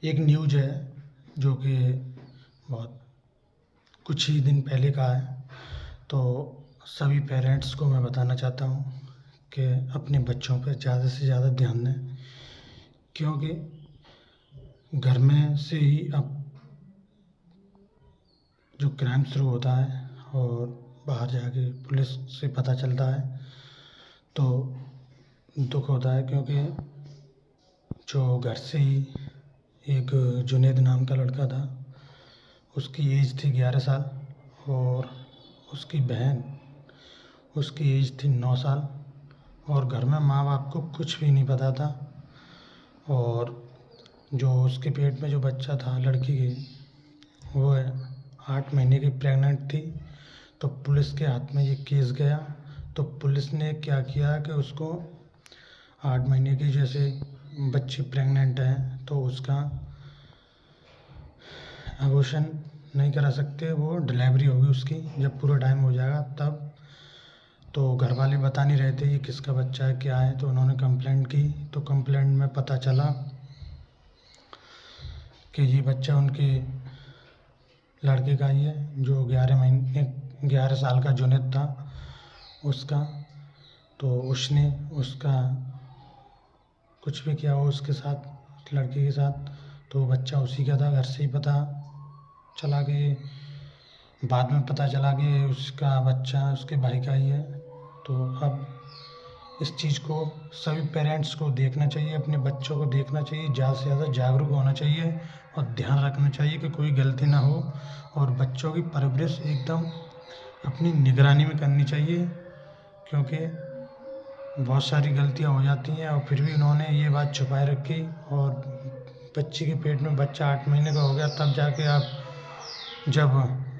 एक न्यूज़ है जो कि बहुत कुछ ही दिन पहले का है। तो सभी पेरेंट्स को मैं बताना चाहता हूँ कि अपने बच्चों पर ज़्यादा से ज़्यादा ध्यान दें, क्योंकि घर में से ही अब जो क्राइम शुरू होता है और बाहर जाके पुलिस से पता चलता है तो दुख होता है। क्योंकि जो घर से ही एक जुनैद नाम का लड़का था, उसकी एज थी 11 साल और उसकी बहन, उसकी एज थी 9 साल और घर में माँ बाप को कुछ भी नहीं पता था। और जो उसके पेट में जो बच्चा था लड़की के, वो 8 महीने की प्रेग्नेंट थी। तो पुलिस के हाथ में ये केस गया। तो पुलिस ने क्या किया कि उसको 8 महीने की जैसे बच्ची प्रेग्नेंट है तो उसका अबॉर्शन नहीं करा सकते, वो डिलीवरी होगी उसकी जब पूरा टाइम हो जाएगा तब। तो घर वाले बता नहीं रहे थे ये किसका बच्चा है क्या है। तो उन्होंने कंप्लेंट की। तो कंप्लेंट में पता चला कि ये बच्चा उनके लड़के का ही है, जो 11 साल का जुनैद था उसका। तो उसने उसका कुछ भी किया हो उसके साथ, लड़के के साथ, तो बच्चा उसी का था। घर से ही पता चला कि बाद में पता चला कि उसका बच्चा उसके भाई का ही है। तो अब इस चीज़ को सभी पेरेंट्स को देखना चाहिए, अपने बच्चों को देखना चाहिए, ज़्यादा से ज़्यादा जागरूक होना चाहिए और ध्यान रखना चाहिए कि कोई गलती ना हो। और बच्चों की परवरिश एकदम अपनी निगरानी में करनी चाहिए, क्योंकि बहुत सारी गलतियां हो जाती हैं और फिर भी उन्होंने ये बात छुपाए रखी। और बच्ची के पेट में बच्चा 8 महीने का हो गया तब जाके आप जब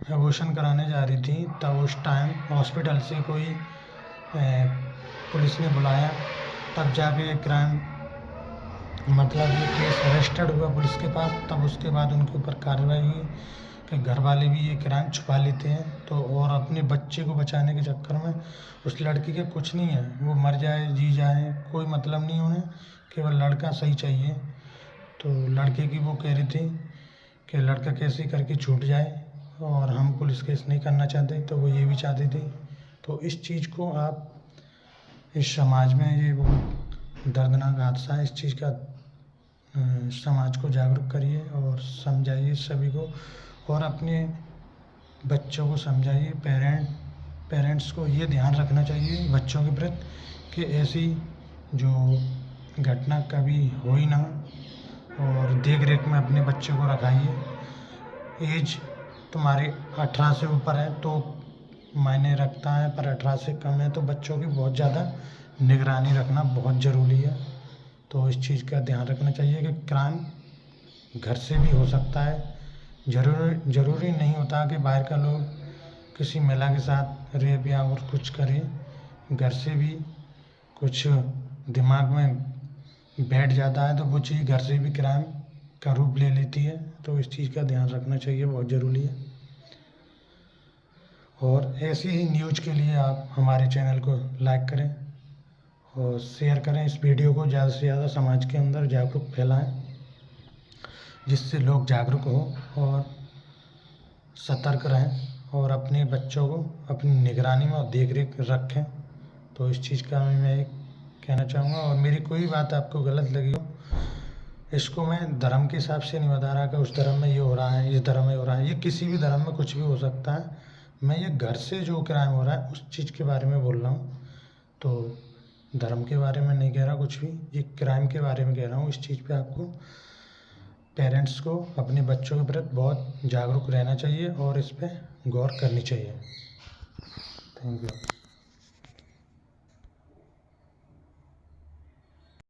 एबॉर्शन कराने जा रही थी तब उस टाइम हॉस्पिटल से कोई पुलिस ने बुलाया, तब जाके क्राइम मतलब ये केस रजिस्टर्ड हुआ पुलिस के पास। तब उसके बाद उनके ऊपर कार्रवाई हुई कि घर वाले भी ये क्राइम छुपा लेते हैं तो, और अपने बच्चे को बचाने के चक्कर में उस लड़की के कुछ नहीं है, वो मर जाए जी जाए कोई मतलब नहीं उन्हें, केवल लड़का सही चाहिए। तो लड़के की वो कह रही थी कि लड़का कैसे करके छूट जाए और हम पुलिस केस नहीं करना चाहते, तो वो ये भी चाहती थी। तो इस चीज़ को आप इस समाज में, ये बहुत दर्दनाक हादसा है, इस चीज़ का समाज को जागरूक करिए और समझाइए सभी को और अपने बच्चों को समझाइए। पेरेंट्स को ये ध्यान रखना चाहिए बच्चों के प्रति कि ऐसी जो घटना कभी हो ही ना, और देख रेख में अपने बच्चे को रखाइए। एज तुम्हारे 18 से ऊपर है तो मायने रखता है, पर 18 से कम है तो बच्चों की बहुत ज़्यादा निगरानी रखना बहुत ज़रूरी है। तो इस चीज़ का ध्यान रखना चाहिए कि क्राइम घर से भी हो सकता है, ज़रूरी नहीं होता कि बाहर का लोग किसी महिला के साथ रेप या और कुछ करें। घर से भी कुछ दिमाग में बैठ जाता है तो वो चीज़ घर से भी क्राइम का रूप ले लेती है। तो इस चीज़ का ध्यान रखना चाहिए, बहुत ज़रूरी है। और ऐसी ही न्यूज़ के लिए आप हमारे चैनल को लाइक करें और शेयर करें इस वीडियो को, ज़्यादा से ज़्यादा समाज के अंदर जागरूक फैलाएं, जिससे लोग जागरूक हों और सतर्क रहें और अपने बच्चों को अपनी निगरानी में और देख रेख रखें। तो इस चीज़ का मैं कहना चाहूँगा। और मेरी कोई बात आपको गलत लगी हो, इसको मैं धर्म के हिसाब से नहीं बता रहा कि उस धर्म में ये हो रहा है, इस धर्म में हो रहा है। ये किसी भी धर्म में कुछ भी हो सकता है। मैं ये घर से जो क्राइम हो रहा है उस चीज़ के बारे में बोल रहा हूँ। तो धर्म के बारे में नहीं कह रहा कुछ भी, ये क्राइम के बारे में कह रहा हूँ। इस चीज़ पे आपको पेरेंट्स को अपने बच्चों के प्रति बहुत जागरूक रहना चाहिए और इस पे गौर करनी चाहिए। Thank you.